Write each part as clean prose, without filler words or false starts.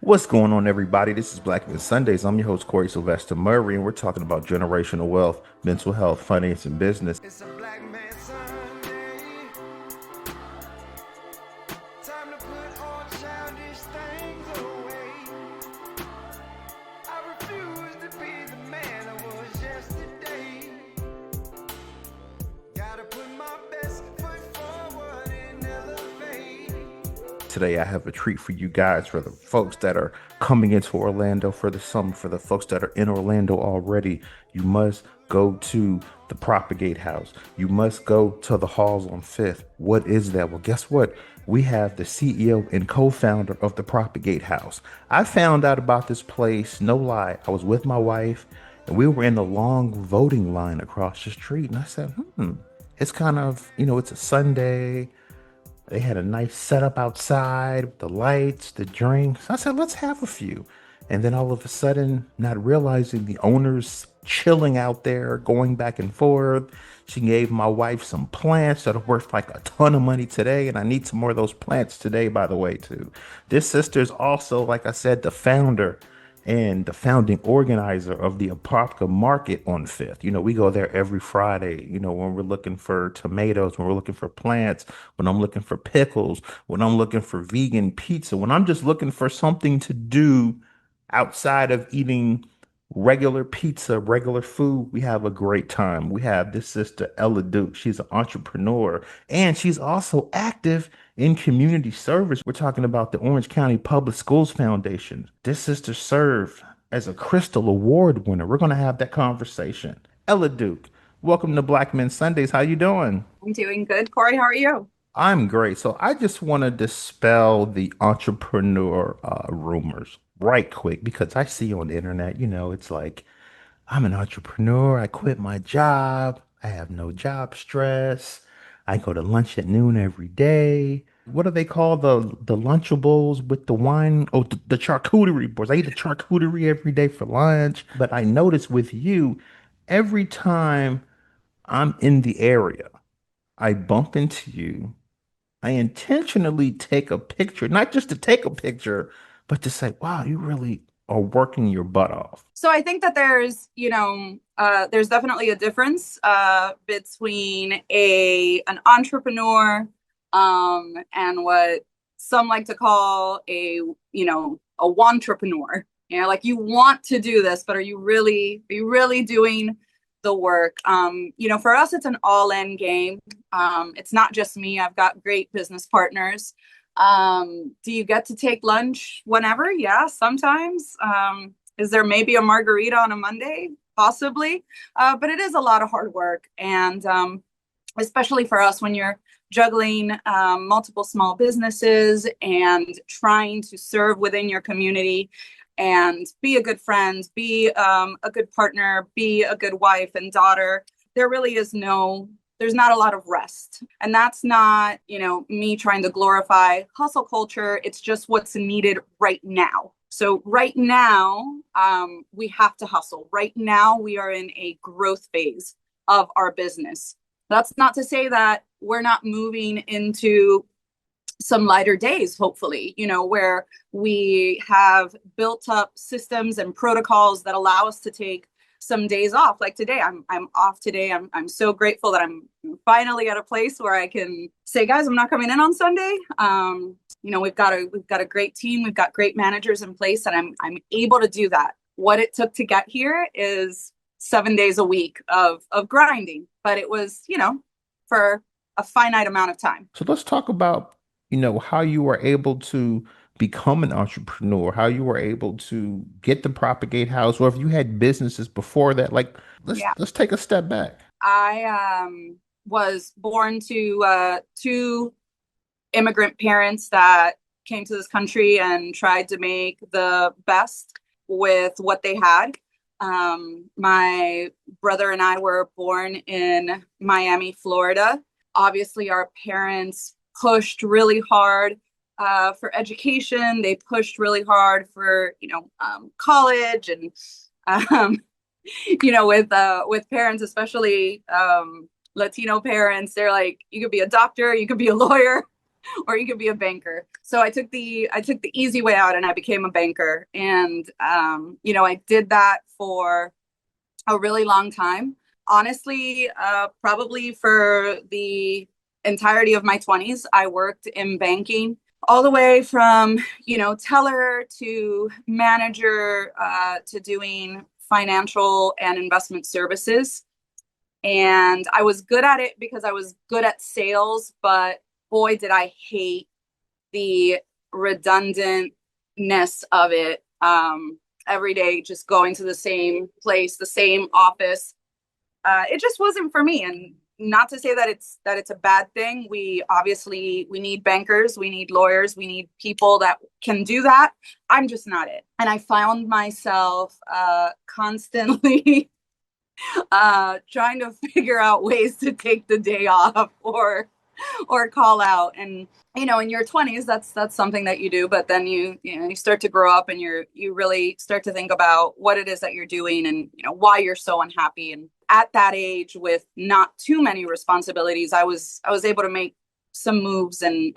What's going on, everybody? This is Black Men Sundays. I'm your host, Corie Murray, and we're talking about generational wealth, mental health, finance, and business. It's a black man Sunday. Time to put all childish things away. I refuse to be the man I was yesterday. Gotta put my best foot forward and elevate. Today, I have a treat for you guys, for the folks that are coming into Orlando for the summer, for the folks that are in Orlando already. You must go to the Propagate House. You must go to the halls on 5th. What is that? Well, guess what? We have the CEO and co-founder of the Propagate House. I found out about this place, no lie. I was with my wife and we were in the long voting line across the street. And I said, it's kind of, it's a Sunday. They had a nice setup outside with the lights, the drinks. I said, let's have a few. And then all of a sudden, not realizing the owner's chilling out there, going back and forth. She gave my wife some plants that are worth like a ton of money today. And I need some more of those plants today, by the way, too. This sister's also, like I said, the founder and the founding organizer of the Apopka market on 5th. We go there every Friday, when we're looking for tomatoes, when we're looking for plants, when I'm looking for pickles, when I'm looking for vegan pizza, when I'm just looking for something to do outside of eating regular pizza, regular food. We have a great time. We have this sister, Ella Duke. She's an entrepreneur and she's also active in community service. We're talking about the Orange County Public Schools Foundation. This sister served as a Crystal Award winner. We're going to have that conversation. Ella Duke, welcome to Black Men Sundays. How you doing? I'm doing good. Corey, how are you? I'm great. So I just want to dispel the entrepreneur rumors right quick because I see on the internet, it's like I'm an entrepreneur. I quit my job. I have no job stress. I go to lunch at noon every day. What do they call the Lunchables with the wine? Oh, the charcuterie boards. I eat the charcuterie every day for lunch. But I notice with you, every time I'm in the area, I bump into you. I intentionally take a picture, not just to take a picture, but to say, wow, you really are working your butt off. So I think that there's definitely a difference between an entrepreneur and what some like to call a wantrepreneur. Like you want to do this, but are you really doing the work? For us, it's an all-in game. It's not just me. I've got great business partners. Do you get to take lunch whenever? Yeah, sometimes. Is there maybe a margarita on a Monday? Possibly. But it is a lot of hard work. And especially for us when you're juggling multiple small businesses and trying to serve within your community and be a good friend, be a good partner, be a good wife and daughter. There really is there's not a lot of rest. And that's not, me trying to glorify hustle culture. It's just what's needed right now. So right now, we have to hustle. Right now, we are in a growth phase of our business. That's not to say that we're not moving into some lighter days, hopefully, where we have built up systems and protocols that allow us to take some days off. Like today, I'm off today. I'm so grateful that I'm finally at a place where I can say, guys, I'm not coming in on Sunday. We've got a great team. We've got great managers in place, and I'm able to do that. What it took to get here is 7 days a week of grinding, but it was, for a finite amount of time. So let's talk about, how you were able to become an entrepreneur, how you were able to get the Propagate House, or if you had businesses before that. Like, let's Yeah. let's take a step back. I was born to two immigrant parents that came to this country and tried to make the best with what they had. My brother and I were born in Miami, Florida. Obviously, our parents pushed really hard for education. They pushed really hard for, college and, um, with parents, especially Latino parents, they're like, you could be a doctor, you could be a lawyer. or you could be a banker. So I took the easy way out and I became a banker. And I did that for a really long time. Honestly, probably for the entirety of my 20s, I worked in banking all the way from, teller to manager to doing financial and investment services. And I was good at it because I was good at sales, but boy, did I hate the redundantness of it. Every day, just going to the same place, the same office. It just wasn't for me. And not to say that it's a bad thing. We need bankers, we need lawyers, we need people that can do that. I'm just not it. And I found myself constantly trying to figure out ways to take the day off or call out. And in your 20s, that's something that you do, but then you start to grow up and you really start to think about what it is that you're doing and why you're so unhappy. And at that age, with not too many responsibilities, I was able to make some moves and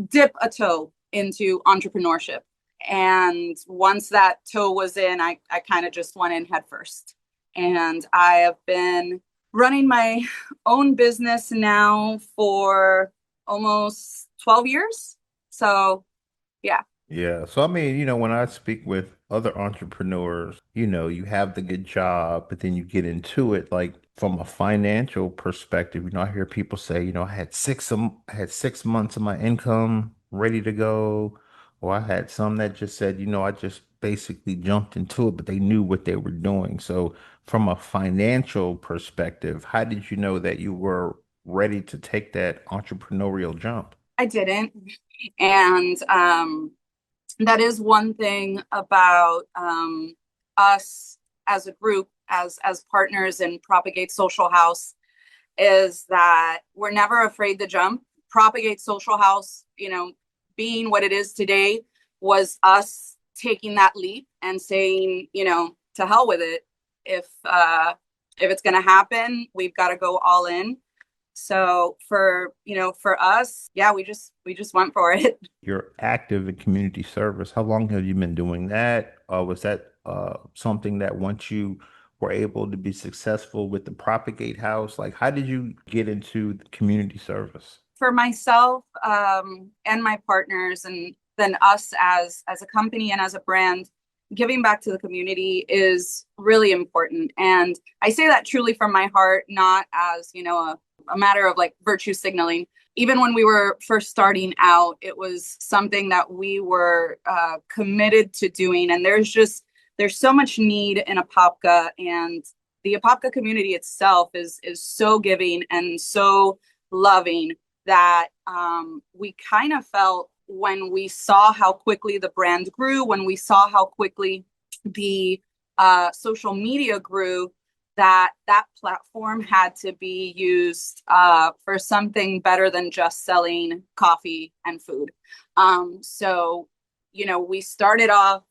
dip a toe into entrepreneurship. And once that toe was in, I kind of just went in head first. And I have been running my own business now for almost 12 years. So, yeah. Yeah. So, I mean, when I speak with other entrepreneurs, you have the good job, but then you get into it like from a financial perspective. I hear people say, I had 6 months of my income ready to go. Or I had some that just said, I just basically jumped into it, but they knew what they were doing. So, from a financial perspective, how did you know that you were ready to take that entrepreneurial jump? I didn't. And that is one thing about us as a group, as partners in Propagate Social House, is that we're never afraid to jump. Propagate Social House, being what it is today, was us taking that leap and saying, to hell with it. If it's going to happen, we've got to go all in. So for us, yeah, we just went for it. You're active in community service. How long have you been doing that? Was that something that once you were able to be successful with the Propagate House, like how did you get into the community service? For myself and my partners, and then us as a company and as a brand, giving back to the community is really important. And I say that truly from my heart, not as a matter of like virtue signaling. Even when we were first starting out, it was something that we were committed to doing. And there's so much need in Apopka, and the Apopka community itself is so giving and so loving that we kind of felt, when we saw how quickly the brand grew, when we saw how quickly the social media grew, that platform had to be used for something better than just selling coffee and food. So we started off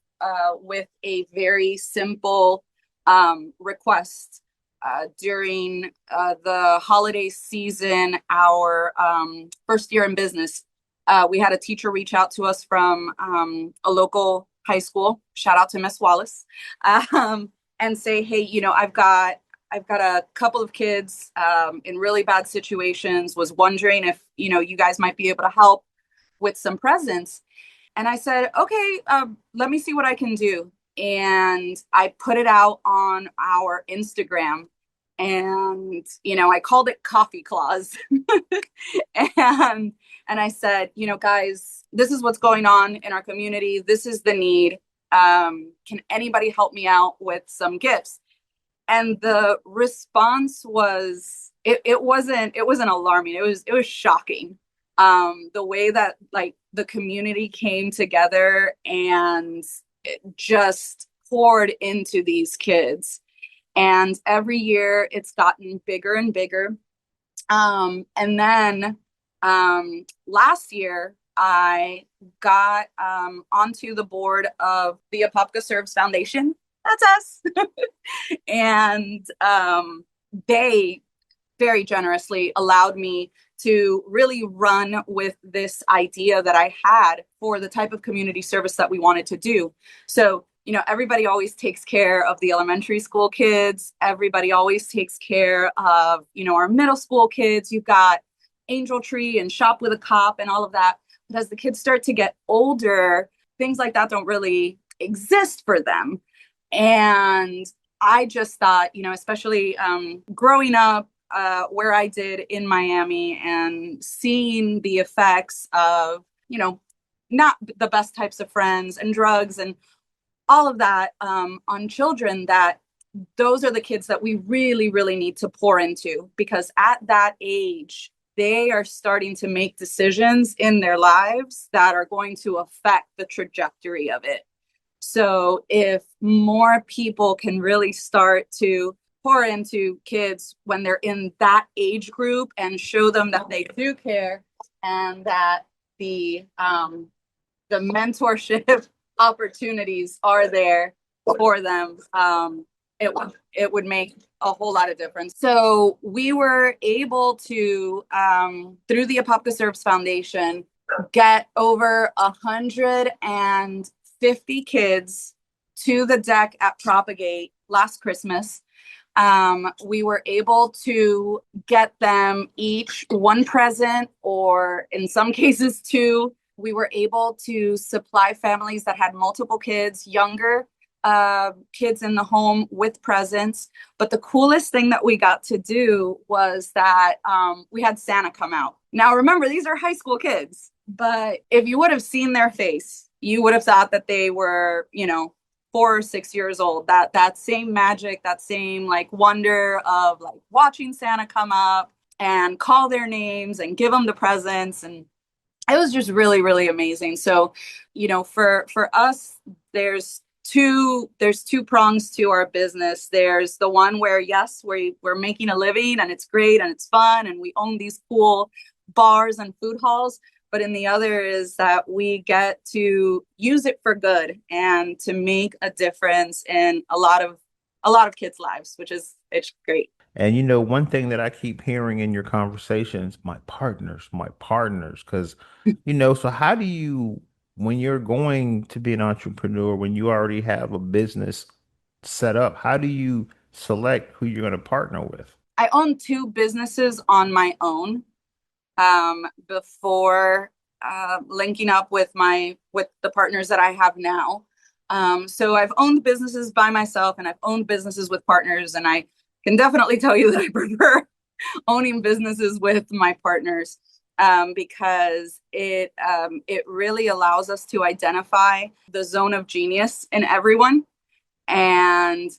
with a very simple request. During the holiday season, our first year in business, we had a teacher reach out to us from a local high school. Shout out to Miss Wallace, and say, "Hey, I've got a couple of kids in really bad situations. Was wondering if you guys might be able to help with some presents." And I said, "Okay, let me see what I can do." And I put it out on our Instagram, and I called it Coffee Claus, and I said, guys, this is what's going on in our community. This is the need. Can anybody help me out with some gifts? And the response was, it wasn't alarming. It was shocking. The way that like the community came together and it just poured into these kids. And every year it's gotten bigger and bigger. And then last year I got onto the board of the Apopka Serves Foundation. That's us. And they very generously allowed me to really run with this idea that I had for the type of community service that we wanted to do. So, everybody always takes care of the elementary school kids. Everybody always takes care of, our middle school kids. You've got Angel Tree and Shop with a Cop and all of that. But as the kids start to get older, things like that don't really exist for them. And I just thought, especially growing up where I did in Miami and seeing the effects of, not the best types of friends and drugs and all of that on children, that those are the kids that we really, really need to pour into, because at that age, they are starting to make decisions in their lives that are going to affect the trajectory of it. So if more people can really start to pour into kids when they're in that age group and show them that they do care and that the mentorship opportunities are there for them, it would make a whole lot of difference. So we were able to, through the Apopka Serves Foundation, get over 150 kids to the deck at Propagate last Christmas. We were able to get them each one present, or in some cases two. We were able to supply families that had multiple kids, younger kids in the home with presents. But the coolest thing that we got to do was that we had Santa come out. Now, remember, these are high school kids, but if you would have seen their face, you would have thought that they were, 4 or 6 years old. That same magic, that same like wonder of like watching Santa come up and call their names and give them the presents, and it was just really, really amazing. So, for us, there's two prongs to our business. There's the one where, yes, we're making a living and it's great and it's fun and we own these cool bars and food halls. But in the other is that we get to use it for good and to make a difference in a lot of kids' lives, which is, it's great. And one thing that I keep hearing in your conversations, my partners, because, so how do you, when you're going to be an entrepreneur, when you already have a business set up, how do you select who you're going to partner with? I own 2 businesses on my own before linking up with the partners that I have now. So I've owned businesses by myself and I've owned businesses with partners, and I can definitely tell you that I prefer owning businesses with my partners, because it really allows us to identify the zone of genius in everyone. And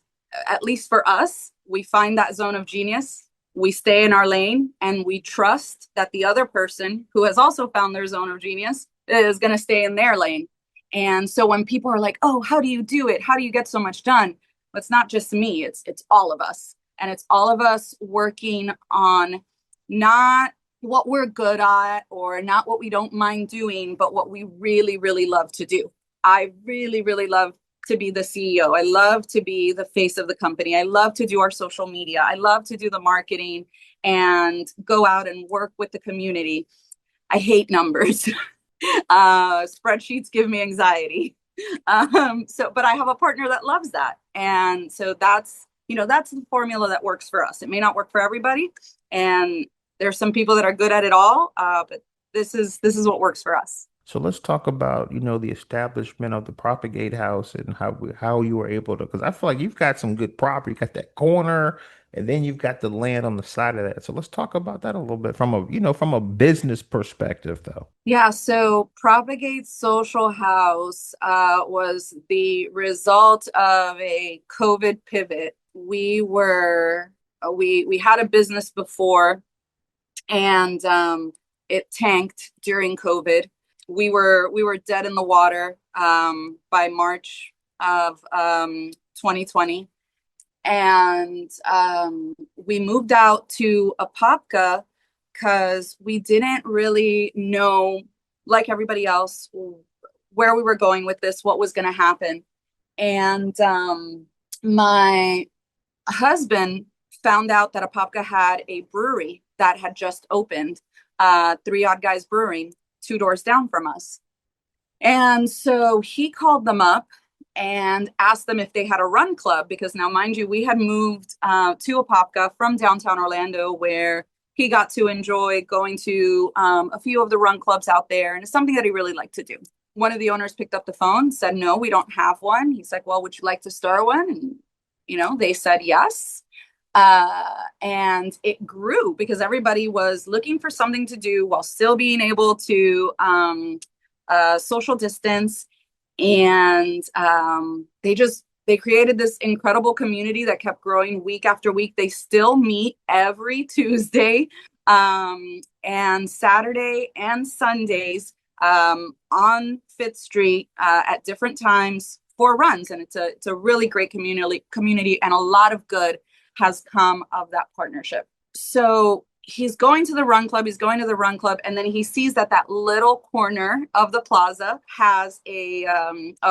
at least for us, we find that zone of genius, we stay in our lane, and we trust that the other person who has also found their zone of genius is going to stay in their lane. And so when people are like, oh, how do you do it? How do you get so much done? Well, it's not just me, it's all of us. And it's all of us working on not what we're good at or not what we don't mind doing, but what we really, really love to do. I really, really love to be the CEO. I love to be the face of the company. I love to do our social media. I love to do the marketing and go out and work with the community. I hate numbers. Spreadsheets give me anxiety. But I have a partner that loves that. And so that's the formula that works for us. It may not work for everybody. And there's some people that are good at it all. But this is what works for us. So let's talk about, the establishment of the Propagate House and how you were able to, because I feel like you've got some good property. You got that corner, and then you've got the land on the side of that. So let's talk about that a little bit from a business perspective, though. Yeah, so Propagate Social House was the result of a COVID pivot. We had a business before, and it tanked during COVID. We were dead in the water by March of 2020, and we moved out to Apopka because we didn't really know, like everybody else, where we were going with this, what was going to happen. And my husband found out that Apopka had a brewery that had just opened Three Odd Guys Brewing, two doors down from us. And so he called them up and asked them if they had a run club, because now, mind you, we had moved to Apopka from downtown Orlando, where he got to enjoy going to a few of the run clubs out there. And it's something that he really liked to do. One of the owners picked up the phone, said, no, we don't have one. He's like, well, would you like to start one? And, they said yes. And it grew because everybody was looking for something to do while still being able to social distance. And they created this incredible community that kept growing week after week. They still meet every Tuesday and Saturday and Sundays on Fifth Street at different times for runs. And it's a really great community, and a lot of good has come of that partnership. So he's going to the run club, and then he sees that little corner of the plaza has a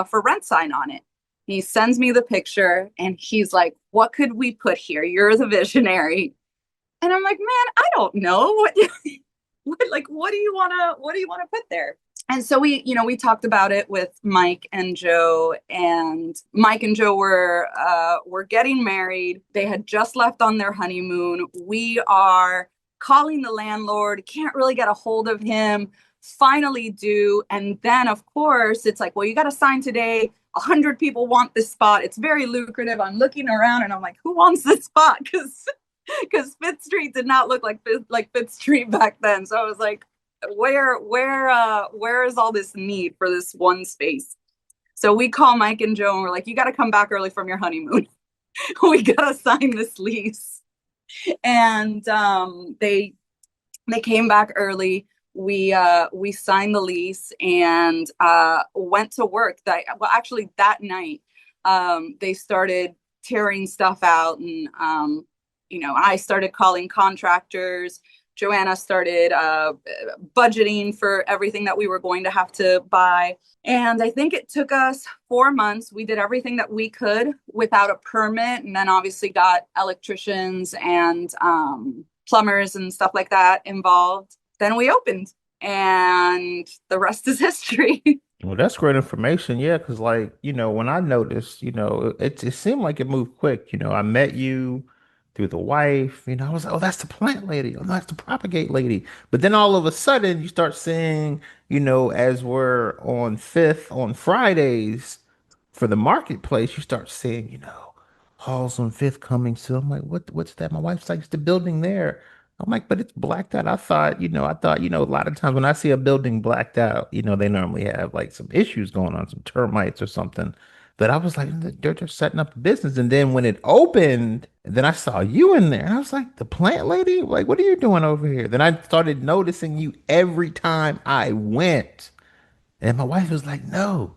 for rent sign on it. He sends me the picture, and he's like, what could we put here? You're the visionary. And I'm like, man, I don't know. What do you want to put there? And so we talked about it with Mike and Joe, and Mike and Joe were getting married. They had just left on their honeymoon. We are calling the landlord, can't really get a hold of him, finally do. And then, of course, it's like, well, you got to sign today. 100 people want this spot. It's very lucrative. I'm looking around and I'm like, who wants this spot? Because Fifth Street did not look like Fifth Street back then. So I was like, where is all this need for this one space? So we call Mike and Joe and we're like, you got to come back early from your honeymoon. We got to sign this lease. And they came back early. We signed the lease and went to work. Actually that night they started tearing stuff out, and I started calling contractors. Joanna started budgeting for everything that we were going to have to buy. And I think it took us 4 months. We did everything that we could without a permit, and then obviously got electricians and plumbers and stuff like that involved. Then we opened, and the rest is history. Well, that's great information. Yeah, because when I noticed, it seemed like it moved quick. I met you through the wife. I was like, oh, that's the plant lady. Oh, no, that's the propagate lady. But then all of a sudden, you start seeing, as we're on Fifth on Fridays for the marketplace, you start seeing, halls on Fifth coming soon. I'm like, what's that? My wife's like, it's the building there. I'm like, but it's blacked out. I thought, a lot of times when I see a building blacked out, they normally have like some issues going on, some termites or something. But I was like, they're just setting up a business. And then when it opened, then I saw you in there. And I was like, the plant lady? Like, what are you doing over here? Then I started noticing you every time I went. And my wife was like, no,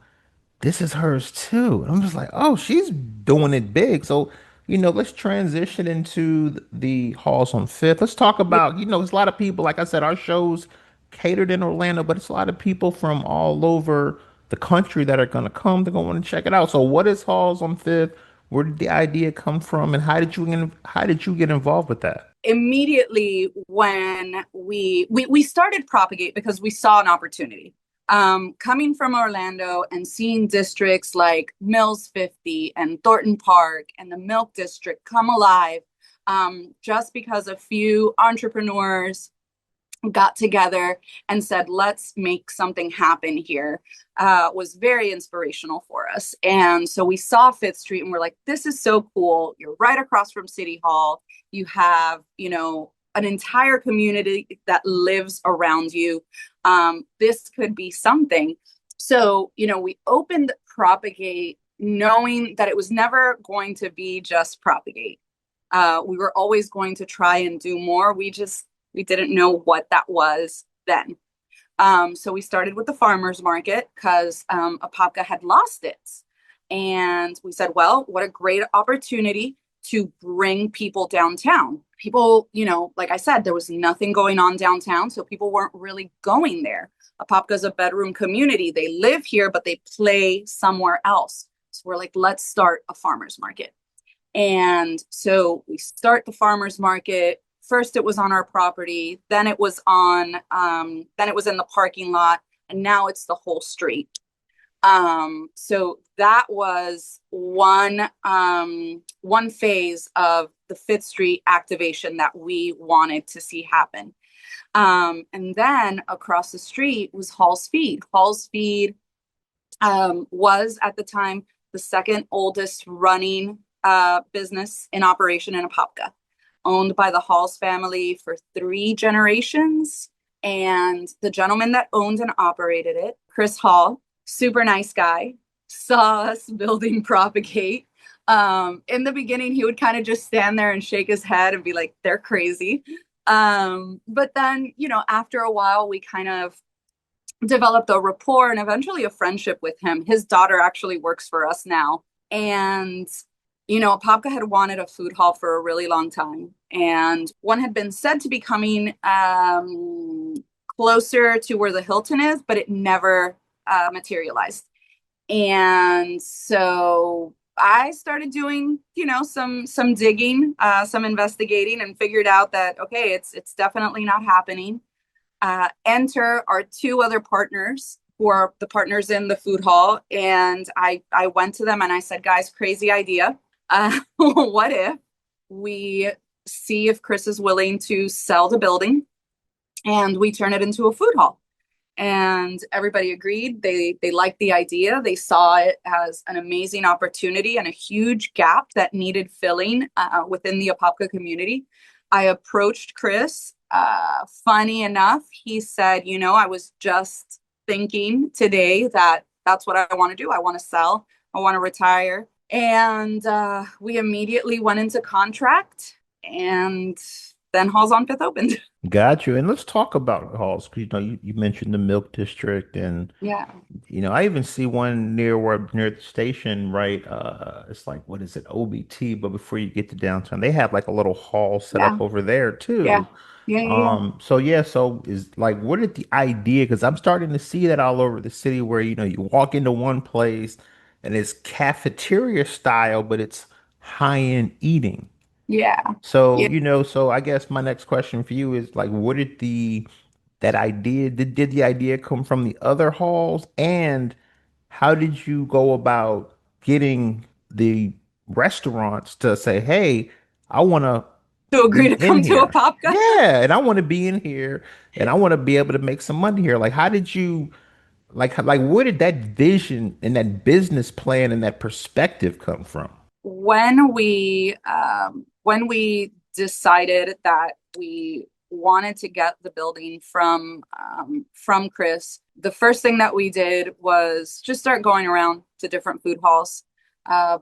this is hers too. And I'm just like, oh, she's doing it big. So, let's transition into the halls on Fifth. Let's talk about, there's a lot of people, like I said, our shows catered in Orlando, but it's a lot of people from all over the country that are going to come. They're going to want to check it out. So what is halls on Fifth? Where did the idea come from? And how did you get involved with that? Immediately when we started Propagate because we saw an opportunity. Coming from Orlando and seeing districts like Mills 50 and Thornton Park and the Milk District come alive, just because a few entrepreneurs got together and said, let's make something happen here, was very inspirational for us. And so we saw Fifth Street and we're like, this is so cool. You're right across from City Hall. You have, an entire community that lives around you. This could be something. So, we opened Propagate knowing that it was never going to be just Propagate. We were always going to try and do more. We didn't know what that was then. So we started with the farmers market because Apopka had lost it. And we said, well, what a great opportunity to bring people downtown. People, like I said, there was nothing going on downtown, so people weren't really going there. Apopka's a bedroom community. They live here, but they play somewhere else. So we're like, let's start a farmers market. And so we start the farmers market first it was on our property, then it was on then it was in the parking lot, and now it's the whole street. So that was one phase of the Fifth Street activation that we wanted to see happen. And then across the street was Hall's Feed. Hall's Feed was at the time the second oldest running business in operation in Apopka, owned by the Halls family for 3 generations. And the gentleman that owned and operated it, Chris Hall, super nice guy, saw us building Propagate. In the beginning, he would kind of just stand there and shake his head and be like, they're crazy. But then, after a while, we kind of developed a rapport and eventually a friendship with him. His daughter actually works for us now. And, Apopka had wanted a food hall for a really long time. And one had been said to be coming closer to where the Hilton is, but it never materialized. And so I started doing, some digging, some investigating, and figured out that, okay, it's definitely not happening. Enter our 2 other partners who are the partners in the food hall. And I went to them and I said, guys, crazy idea. What if we see if Chris is willing to sell the building and we turn it into a food hall? And everybody agreed. They liked the idea. They saw it as an amazing opportunity and a huge gap that needed filling within the Apopka community. I approached Chris. Funny enough, he said, I was just thinking today that that's what I want to do. I want to sell. I want to retire. And we immediately went into contract, and then Halls on Fifth opened. Got you. And let's talk about halls. 'Cause, you mentioned the Milk District, and Yeah. I even see one near the station, right? It's like, what is it, OBT? But before you get to downtown, they have like a little hall set Yeah. up over there Yeah. too. Yeah. Yeah. So yeah, so is like, what is the idea? Because I'm starting to see that all over the city where, you walk into one place and it's cafeteria style, but it's high-end eating. Yeah. So, Yeah. so I guess my next question for you is like, what did that idea, did the idea come from the other halls? And how did you go about getting the restaurants to say, hey, I want to To agree be to in come to a here. Popka. Yeah, and I want to be in here and I want to be able to make some money here. Like, how did you like where did that vision and that business plan and that perspective come from? When we decided that we wanted to get the building from Chris, the first thing that we did was just start going around to different food halls,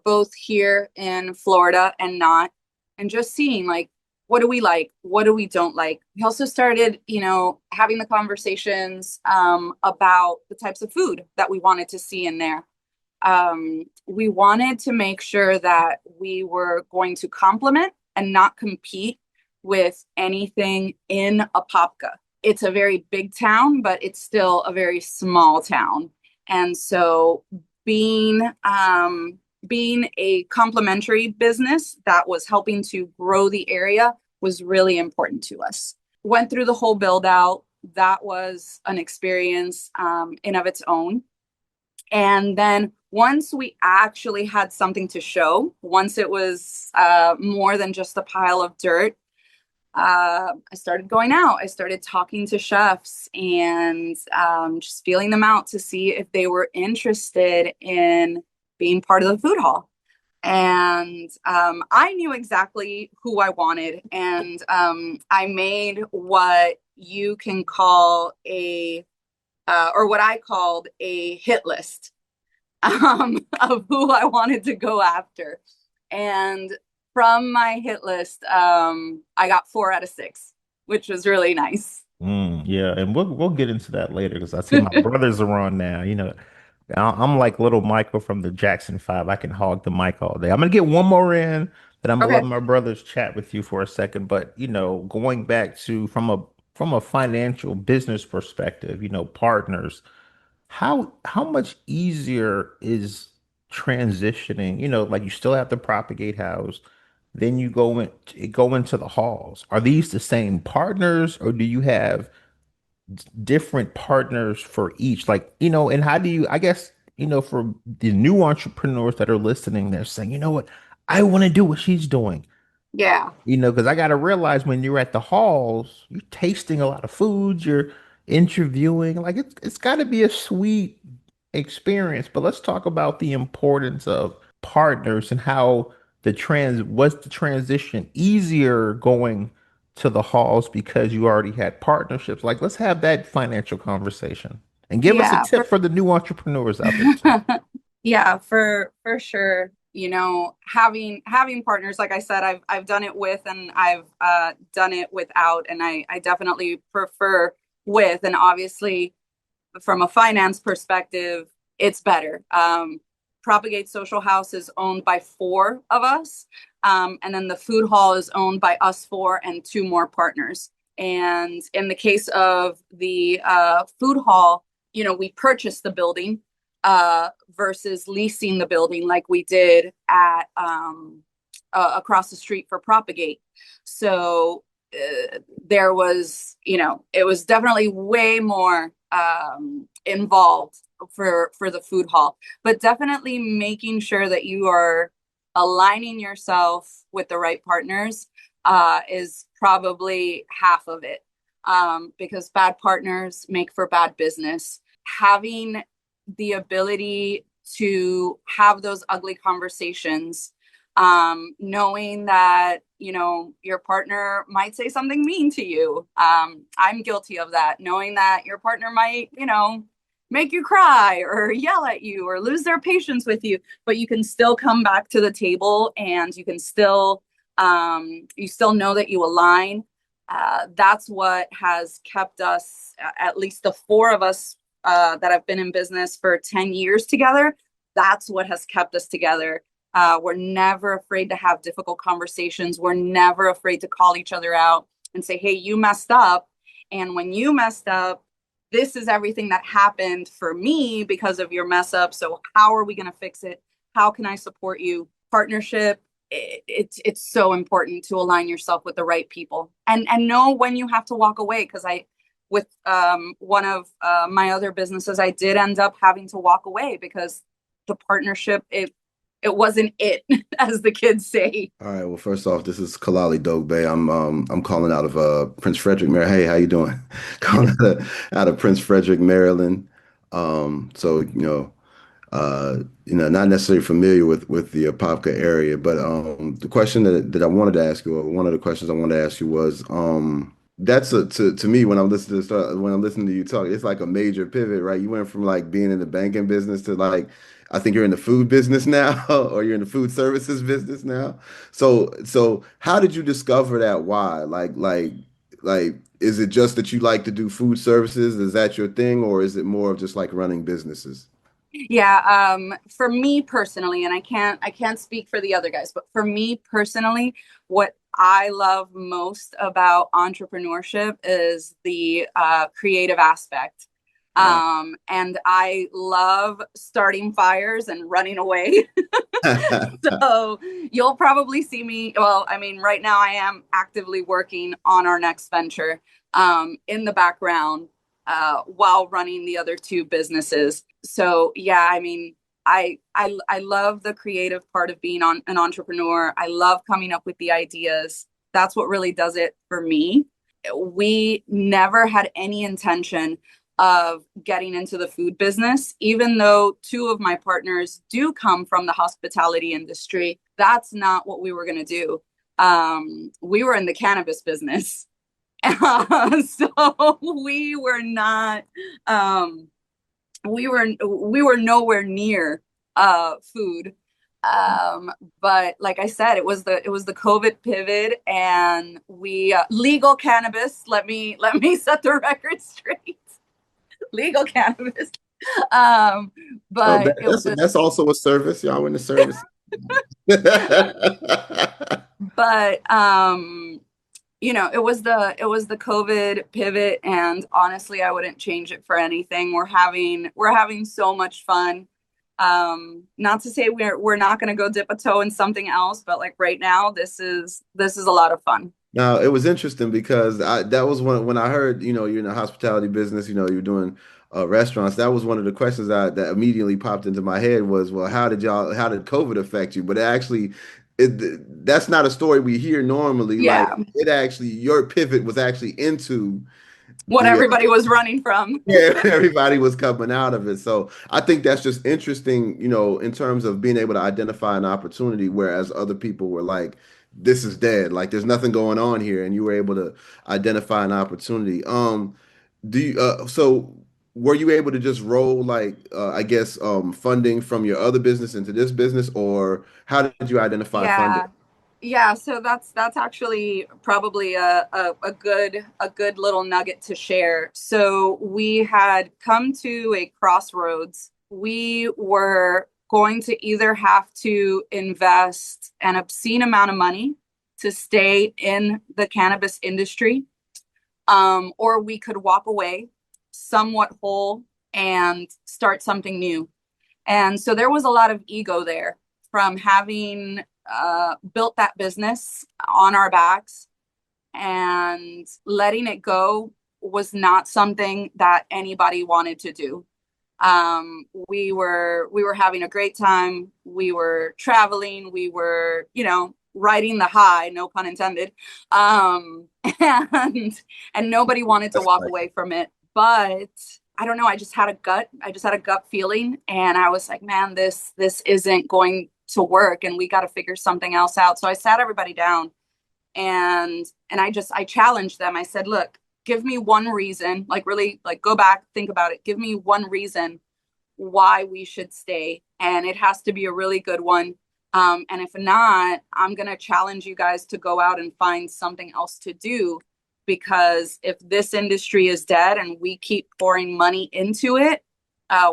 both here in Florida and not, and just seeing like what do we like, what do we don't like. We also started, having the conversations about the types of food that we wanted to see in there. We wanted to make sure that we were going to complement and not compete with anything in Apopka. It's a very big town, but it's still a very small town. And so being a complementary business that was helping to grow the area was really important to us. Went through the whole build out. That was an experience in of its own. And then once we actually had something to show, once it was more than just a pile of dirt, I started going out. I started talking to chefs and just feeling them out to see if they were interested in being part of the food hall. And I knew exactly who I wanted. And I made what you can call or what I called a hit list of who I wanted to go after. And from my hit list, I got 4 out of 6, which was really nice. Yeah, and we'll get into that later because I see my brothers are on now. I'm like little Michael from the Jackson 5. I can hog the mic all day. I'm gonna get one more in, then I'm gonna let Okay. my brothers chat with you for a second. But going back to from a financial business perspective, partners, how much easier is transitioning? Like you still have the Propagate house. then you go into the halls. Are these the same partners, or do you have different partners for each? Like, and how do you, I guess, for the new entrepreneurs that are listening, they're saying, you know what, I want to do what she's doing. Yeah. Because I got to realize when you're at the halls, you're tasting a lot of foods, you're interviewing. Like it's got to be a sweet experience. But let's talk about the importance of partners and how was the transition easier going to the halls because you already had partnerships. Like let's have that financial conversation and give us a Yeah. tip for the new entrepreneurs out there too. Yeah, for sure. Having partners, like I said, I've done it with and I've done it without, and I definitely prefer with. And obviously, from a finance perspective, it's better. Propagate Social House is owned by four of us, and then the food hall is owned by us four and two more partners. And in the case of the food hall, we purchased the building versus leasing the building like we did at across the street for Propagate. So there was, it was definitely way more involved for the food hall, but definitely making sure that you are aligning yourself with the right partners is probably half of it. Because bad partners make for bad business. Having the ability to have those ugly conversations, knowing that, your partner might say something mean to you. I'm guilty of that, knowing that your partner might, make you cry or yell at you or lose their patience with you, but you can still come back to the table and you can still, you still know that you align. That's what has kept us, at least the four of us that have been in business for 10 years together. That's what has kept us together. We're never afraid to have difficult conversations. We're never afraid to call each other out and say, hey, you messed up. And when you messed up, this is everything that happened for me because of your mess up. So how are we going to fix it? How can I support you? Partnership, it's so important to align yourself with the right people and know when you have to walk away. Because with one of my other businesses, I did end up having to walk away because the partnership, it wasn't it, as the kids say. All right. Well, first off, this is Kalali Dogbe. I'm calling out of Prince Frederick, Maryland. Hey, how you doing? Calling out of Prince Frederick, Maryland. So not necessarily familiar with the Apopka area, but the question that I wanted to ask you, or one of the questions I wanted to ask you was, that's to me when I'm listening when I'm listening to you talk, it's like a major pivot, right? You went from like being in the banking business to like, I think you're in the food business now, or you're in the food services business now. So how did you discover that? Why? Like, is it just that you like to do food services? Is that your thing, or is it more of just like running businesses? Yeah, for me personally, and I can't speak for the other guys, but for me personally, what I love most about entrepreneurship is the creative aspect. Uh, And I love starting fires and running away. So you'll probably see me. Well, I mean, right now I am actively working on our next venture in the background while running the other two businesses. So yeah, I mean, I love the creative part of being on an entrepreneur. I love coming up with the ideas. That's what really does it for me. We never had any intention of getting into the food business, even though two of my partners do come from the hospitality industry. That's not what we were going to do. We were in the cannabis business. So we were not, we were nowhere near food. But like I said, it was the COVID pivot, and we legal cannabis. Let me set the record straight. Legal cannabis. Um, oh, but it was, that's also a service. Y'all in the service. but it was the COVID pivot, and honestly, I wouldn't change it for anything. We're having so much fun. Not to say we're not going to go dip a toe in something else, but like right now, this is a lot of fun. Now, it was interesting because that was one when I heard, you're in the hospitality business, you're doing restaurants. That was one of the questions that immediately popped into my head was, well, how did COVID affect you? But that's not a story we hear normally. Like Yeah, your pivot was actually into what the everybody was running from. yeah, everybody was coming out of it. So I think that's just interesting, in terms of being able to identify an opportunity, whereas other people were like, this is dead, like there's nothing going on here, and you were able to identify an opportunity. Do you so were you able to just roll like I guess funding from your other business into this business, or how did you identify funding? Yeah. Yeah, so that's actually probably a good little nugget to share. So we had come to a crossroads. We were going to either have to invest an obscene amount of money to stay in the cannabis industry, or we could walk away somewhat whole and start something new. And so there was a lot of ego there from having built that business on our backs, and letting it go was not something that anybody wanted to do. We were having a great time. We were traveling. We were, riding the high, no pun intended. And nobody wanted to That's walk right. away from it. But I don't know. I just had a gut feeling, and I was like, man, this isn't going to work, and we got to figure something else out. So I sat everybody down, and I challenged them. I said, look, give me one reason, like really, like go back, think about it. Give me one reason why we should stay, and it has to be a really good one. And if not, I'm gonna challenge you guys to go out and find something else to do, because if this industry is dead and we keep pouring money into it,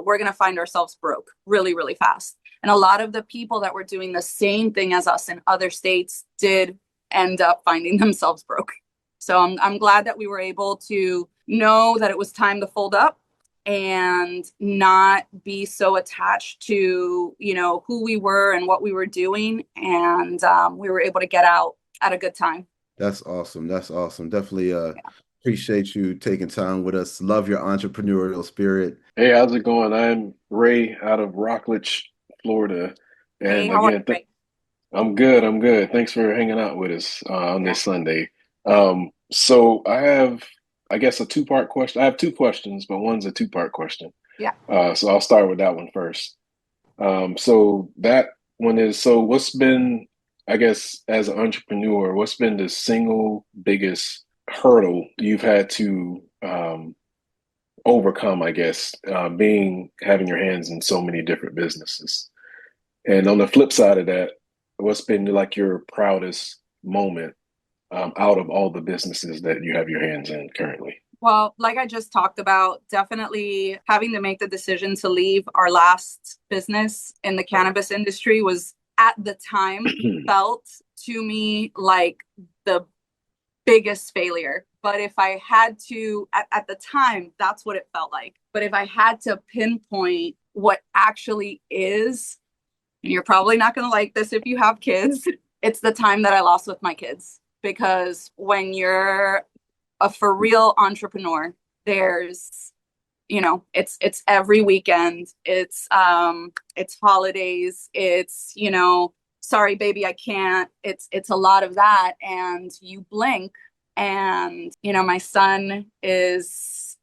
we're going to find ourselves broke really, really fast. And a lot of the people that were doing the same thing as us in other states did end up finding themselves broke. So I'm glad that we were able to know that it was time to fold up and not be so attached to, who we were and what we were doing. And we were able to get out at a good time. That's awesome. That's awesome. Definitely appreciate you taking time with us. Love your entrepreneurial spirit. Hey, how's it going? I'm Ray out of Rockledge, Florida. Hey, And how are again, you, th Ray? I'm good. I'm good. Thanks for hanging out with us on Yeah. this Sunday. So I have, I guess, a two-part question. I have two questions, but one's a two-part question. Yeah. So I'll start with that one first. So that one is, so what's been, I guess, as an entrepreneur, what's been the single biggest hurdle you've had to overcome, I guess, being having your hands in so many different businesses. And on the flip side of that, what's been like your proudest moment out of all the businesses that you have your hands in currently? Well, like I just talked about, definitely having to make the decision to leave our last business in the cannabis industry was at the time felt to me like the biggest failure. But if I had to, at the time, that's what it felt like. But if I had to pinpoint what actually is, and you're probably not going to like this if you have kids, it's the time that I lost with my kids. Because when you're a for real entrepreneur, there's, it's every weekend, it's holidays, it's, sorry baby I can't, it's a lot of that, and you blink and my son is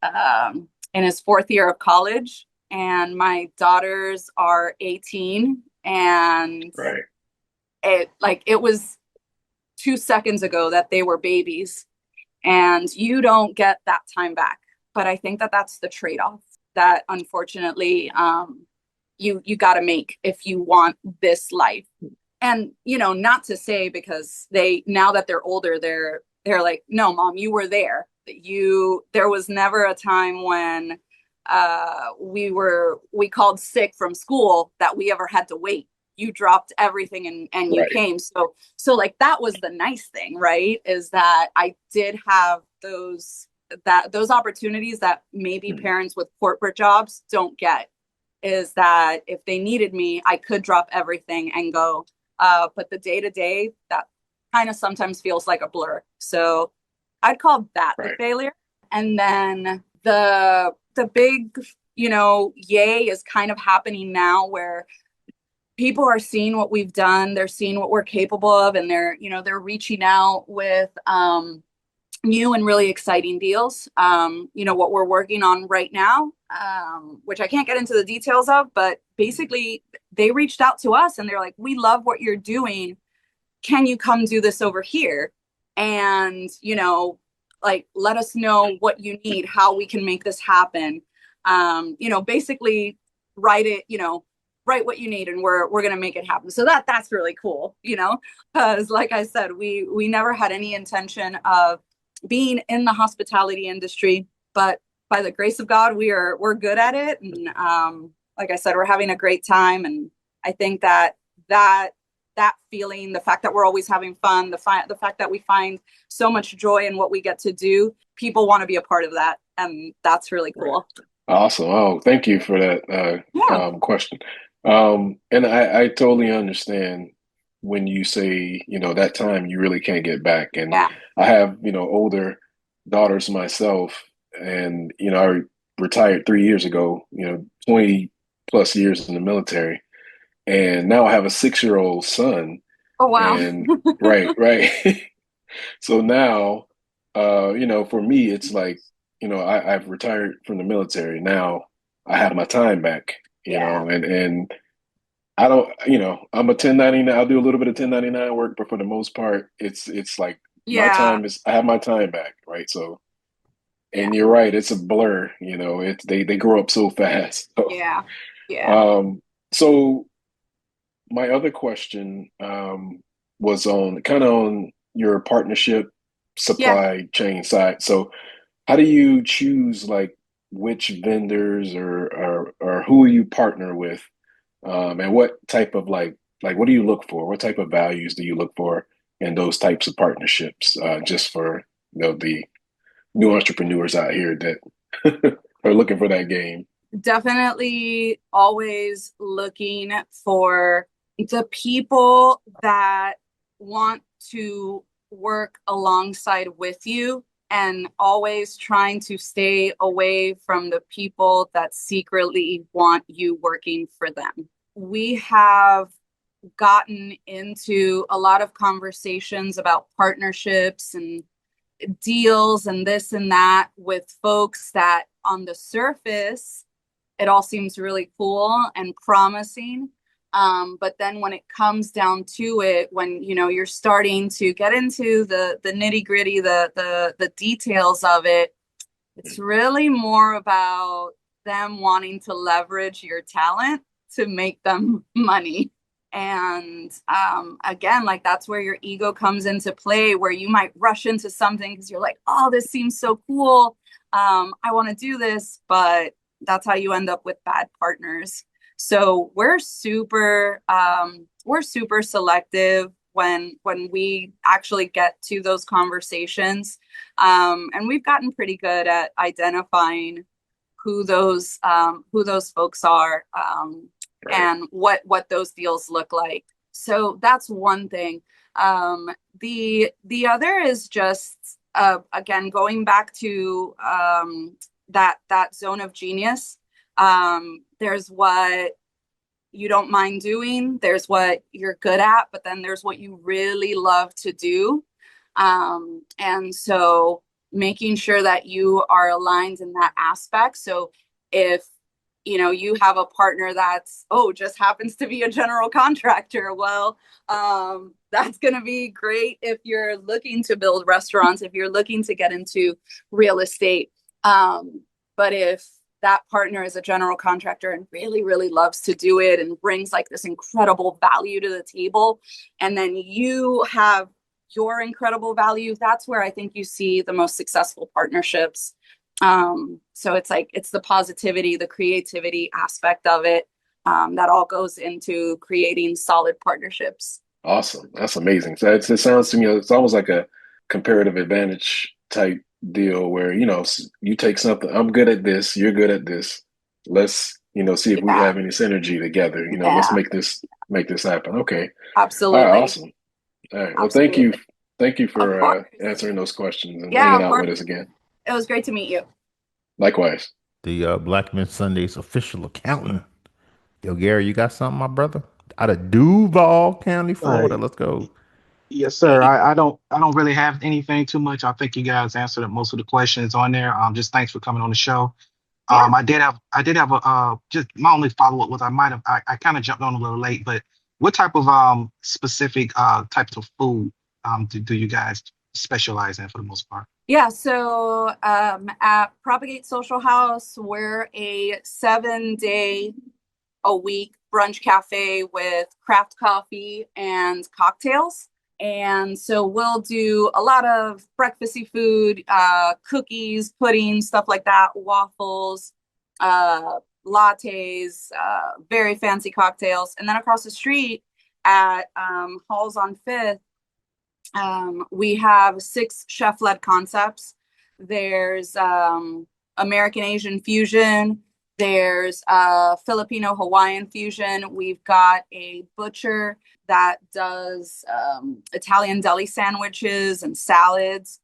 in his fourth year of college, and my daughters are 18, and Right. it was 2 seconds ago that they were babies, and you don't get that time back. But I think that that's the trade-off that unfortunately you got to make if you want this life. And not to say, because they, now that they're older, they're like, no mom, you were there. There was never a time when we called sick from school that we ever had to wait. You dropped everything and you Right. came. So like that was the nice thing, right? Is that I did have those opportunities that maybe parents with corporate jobs don't get. is that if they needed me, I could drop everything and go. But the day to day, that kind of sometimes feels like a blur. So I'd call that the Right. failure. And then the big, yay is kind of happening now where people are seeing what we've done, they're seeing what we're capable of, and they're reaching out with new and really exciting deals. What we're working on right now, which I can't get into the details of, but basically they reached out to us and they're like, we love what you're doing. Can you come do this over here? And, like, let us know what you need, how we can make this happen. Basically write it, write what you need and we're going to make it happen. So that's really cool, because like I said, we never had any intention of being in the hospitality industry, but by the grace of God, we're good at it. And like I said, we're having a great time. And I think that feeling, the fact that we're always having fun, the fact that we find so much joy in what we get to do, people want to be a part of that. And that's really cool. Right. Awesome. Oh, thank you for that question. And I totally understand when you say, that time you really can't get back. And Yeah. I have, older daughters myself, and, I retired 3 years ago, 20 plus years in the military. And now I have a 6-year-old son. Oh, wow. And right. So now, for me, it's like, I've retired from the military. Now I have my time back, Yeah. and I don't, I'm a 1099. I'll do a little bit of 1099 work, but for the most part, it's like Yeah. I have my time back, right? So, Yeah. and you're right, it's a blur, they grow up so fast. So, Yeah. Yeah. so my other question, was on your partnership Yeah. supply chain side. So how do you choose like which vendors or who you partner with? And what type of like what do you look for? What type of values do you look for in those types of partnerships? Just for the new entrepreneurs out here that are looking for that game. Definitely always looking for the people that want to work alongside with you, and always trying to stay away from the people that secretly want you working for them. We have gotten into a lot of conversations about partnerships and deals and this and that with folks that on the surface it all seems really cool and promising, but then when it comes down to it, when you're starting to get into the nitty gritty, the details of it, it's really more about them wanting to leverage your talent to make them money. And again, like, that's where your ego comes into play, where you might rush into something because you're like, oh, this seems so cool. I want to do this, but that's how you end up with bad partners. So we're super selective when we actually get to those conversations. And we've gotten pretty good at identifying who those folks are, Right. and what those deals look like. So that's one thing. The other is just again, going back to that zone of genius. There's what you don't mind doing, there's what you're good at, but then there's what you really love to do. And so making sure that you are aligned in that aspect. So if you have a partner that's just happens to be a general contractor, well, that's going to be great if you're looking to build restaurants, if you're looking to get into real estate. But if that partner is a general contractor and really, really loves to do it and brings like this incredible value to the table, and then you have your incredible value, that's where I think you see the most successful partnerships. So it's the positivity, the creativity aspect of it, that all goes into creating solid partnerships. Awesome. That's amazing. So it sounds to me, it's almost like a comparative advantage type deal where, you take something, I'm good at this, you're good at this. Let's see if we Yeah. have any synergy together. Let's Yeah. make this happen. Okay. All right, Absolutely. awesome. All right. Well, thank you. Absolutely. Thank you Of for course. answering those questions and Yeah, hanging of out course. with us again. It was great to meet you. Likewise. The Black Men Sundays official accountant. Yo, Gary, you got something, my brother? Out of Duval County, Uh, Florida. Let's go. yes, sir. I don't really have anything too much. I think you guys answered most of the questions on there. Just thanks for coming on the show. Yeah. I did have a just my only follow up was I kind of jumped on a little late, but what type of specific types of food do you guys specialize in for the most part? Yeah, so at Propagate Social House, we're a 7 day a week brunch cafe with craft coffee and cocktails. And so we'll do a lot of breakfasty food, cookies, pudding, stuff like that, waffles, uh, lattes, very fancy cocktails. And then across the street at Halls on Fifth, we have 6 chef-led concepts. There's American Asian fusion. There's Filipino Hawaiian fusion. We've got a butcher that does Italian deli sandwiches and salads.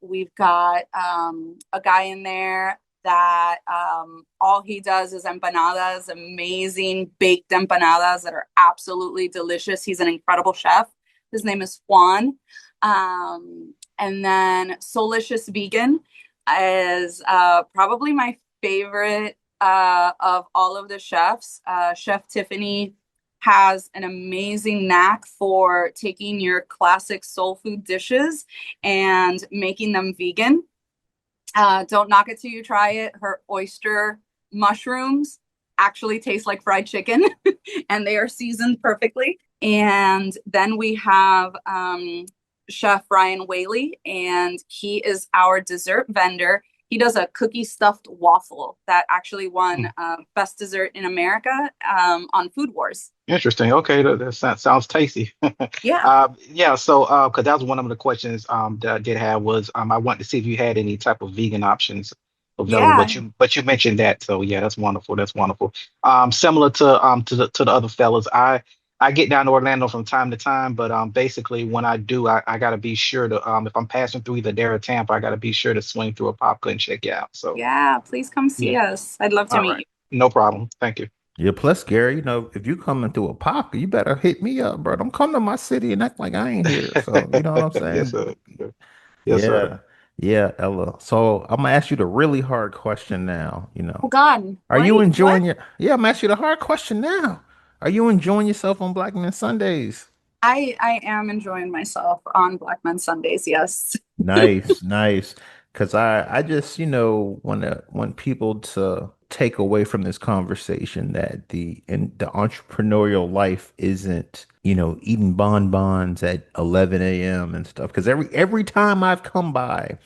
We've got a guy in there that all he does is empanadas, amazing baked empanadas that are absolutely delicious. He's an incredible chef. His name is Juan. And then Soulicious Vegan is probably my favorite of all of the chefs. Chef Tiffany has an amazing knack for taking your classic soul food dishes and making them vegan. Don't knock it till you try it. Her oyster mushrooms actually taste like fried chicken and they are seasoned perfectly. And then we have Chef Ryan Whaley, and he is our dessert vendor. He does a cookie stuffed waffle that actually won Best Dessert in America on Food Wars. Interesting. Okay, sounds tasty. Yeah. Yeah. So, because that was one of the questions that I did have was I wanted to see if you had any type of vegan options available, Yeah. but you mentioned that, so yeah, that's wonderful. That's wonderful. Similar to the other fellas, I get down to Orlando from time to time, but basically when I do, I gotta be sure to if I'm passing through either there or Tampa, I gotta be sure to swing through Apopka and check you out. So Yeah. Please come yeah. see us. I'd love to All meet right. you. No problem. Thank you. Yeah, plus Gary, if you coming through a pocket, you better hit me up, bro. Don't come to my city and act like I ain't here. So you know what I'm Yes, saying? sir. Yes, sir. Yeah. Yeah, Ella. So I'm gonna ask you the really hard question now, Oh God. Are you What? What? enjoying I'm gonna ask you the hard question now. Are you enjoying yourself on Black Men Sundays? I am enjoying myself on Black Men Sundays. Yes. Nice, nice. Cause I just, want people to take away from this conversation that the entrepreneurial life isn't, eating bonbons at 11 a.m. and stuff. Cause every time I've come by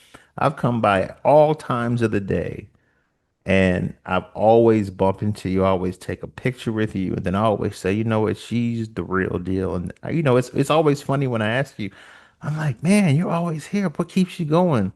all times of the day. And I've always bumped into you, I always take a picture with you, and then I always say, you know what, she's the real deal. And it's always funny when I ask you, I'm like, man, you're always here. What keeps you going?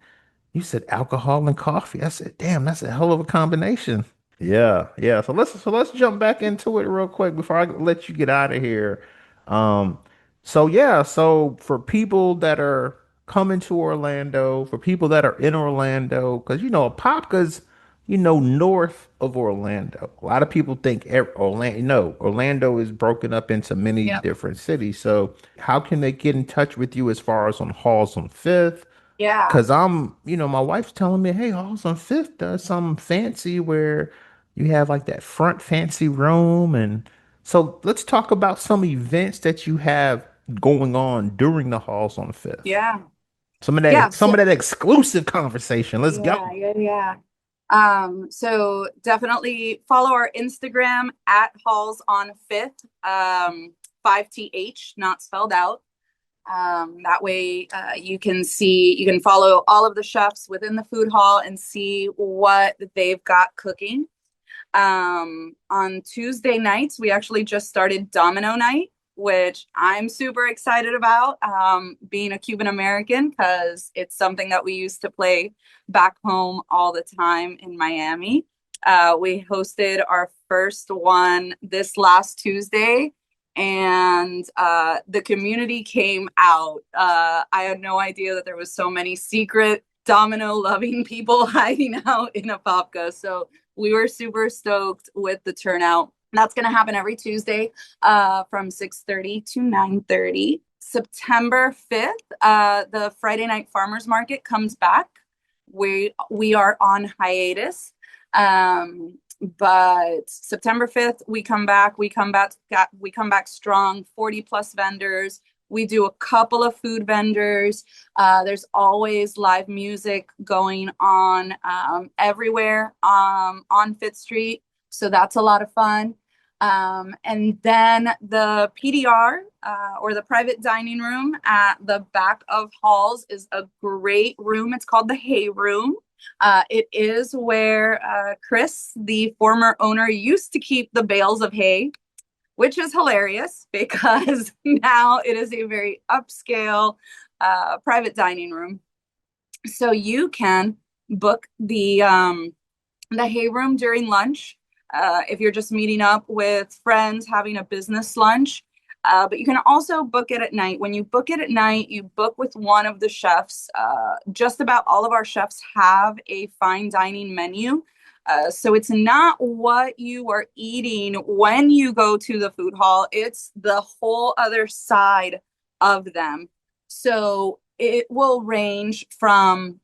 You said alcohol and coffee. I said, damn, that's a hell of a combination. Yeah, yeah. So let's jump back into it real quick before I let you get out of here. Um, so for people that are coming to Orlando, for people that are in Orlando, because Apopka's, north of Orlando. A lot of people think Orlando, no, Orlando is broken up into many Yep. different cities. So how can they get in touch with you as far as on Halls on Fifth? Yeah. Cause my wife's telling me, hey, Halls on Fifth does something fancy where you have like that front fancy room. And so let's talk about some events that you have going on during the Halls on Fifth. Yeah. Some of Yeah. that, some of that exclusive conversation. Let's Yeah, go. yeah, yeah. So definitely follow our Instagram at Halls on Fifth, 5TH, not spelled out. That way you can follow all of the chefs within the food hall and see what they've got cooking. On Tuesday nights, we actually just started Domino Night, which I'm super excited about, being a Cuban American, because it's something that we used to play back home all the time in Miami. We hosted our first one this last Tuesday, and the community came out. I had no idea that there was so many secret domino loving people hiding out in Apopka. So we were super stoked with the turnout. That's going to happen every Tuesday from 6:30 to 9:30. September 5th, the Friday night farmers market comes back. We are on hiatus. But September 5th, we come back strong, 40 plus vendors. We do a couple of food vendors. There's always live music going on everywhere on Fifth Street. So that's a lot of fun. And then the PDR or the private dining room at the back of Halls is a great room. It's called the Hay Room. It is where Chris, the former owner, used to keep the bales of hay, which is hilarious because now it is a very upscale private dining room. So you can book the hay room during lunch if you're just meeting up with friends, having a business lunch. But you can also book it at night. When you book it at night, you book with one of the chefs. Just about all of our chefs have a fine dining menu. So it's not what you are eating when you go to the food hall. It's the whole other side of them. So it will range from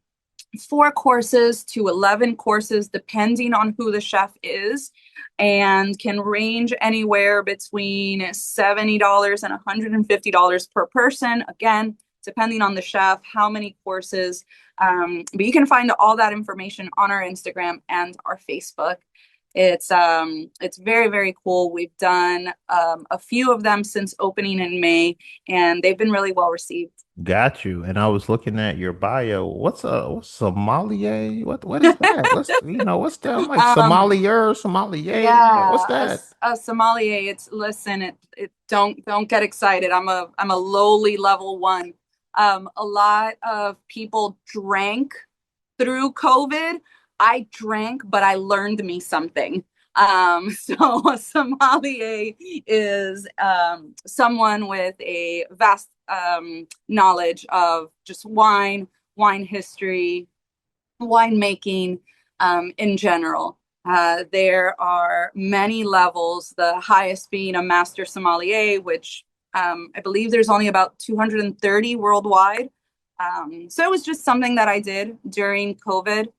4 courses to 11 courses, depending on who the chef is, and can range anywhere between $70 and $150 per person. Again, depending on the chef, how many courses. But you can find all that information on our Instagram and our Facebook. It's very, very cool. We've done a few of them since opening in May, and they've been really well received. Got you. And I was looking at your bio. What's sommelier? What is that? What's that? I'm like sommelier. What's Yeah, that? a sommelier. It don't get excited. I'm a lowly level 1. A lot of people drank through COVID. I drank, but I learned me something. So a sommelier is someone with a vast knowledge of just wine history, winemaking in general. There are many levels, the highest being a master sommelier, which I believe there's only about 230 worldwide. So it was just something that I did during COVID.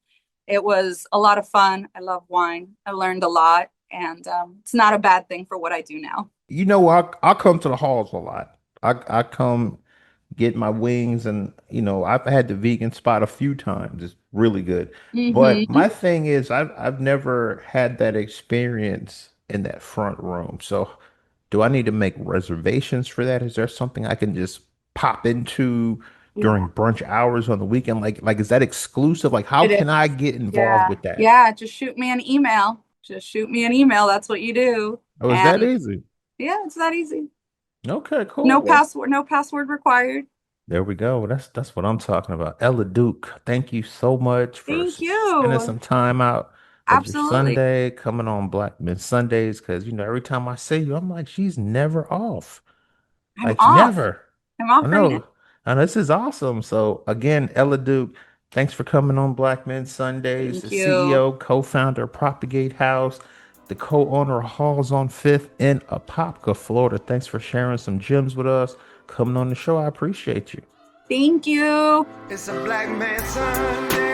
It was a lot of fun. I love wine. I learned a lot, and it's not a bad thing for what I do now. I come to the halls a lot. I come get my wings, and I've had the vegan spot a few times. It's really good. But Mm-hmm. my thing is I've never had that experience in that front room. So do I need to make reservations for that? Is there something I can just pop into Yeah, during brunch hours on the weekend? Like is that exclusive? Like how it can I is. get involved Yeah, with that? yeah. Just shoot me an email. Just shoot me an email. That's what you do. Oh, is that And easy? yeah, it's that easy. Okay, No cool. Well, password. No password required. there we go. That's what I'm talking about. Ella Duke, thank you so much for Thank spending you. some time out of your Absolutely. Sunday, coming on Black Men Sundays, because every time I see you, I'm like, she's never off. I'm Like off. never. I'm I off right now. know. And this is awesome. So again, Ella Duke, thanks for coming on Black Men Sundays, the Thank you. CEO, co-founder of Propagate House, the co-owner of Halls on Fifth in Apopka, Florida. Thanks for sharing some gems with us. Coming on the show. I appreciate you. Thank you. It's a black man Sunday.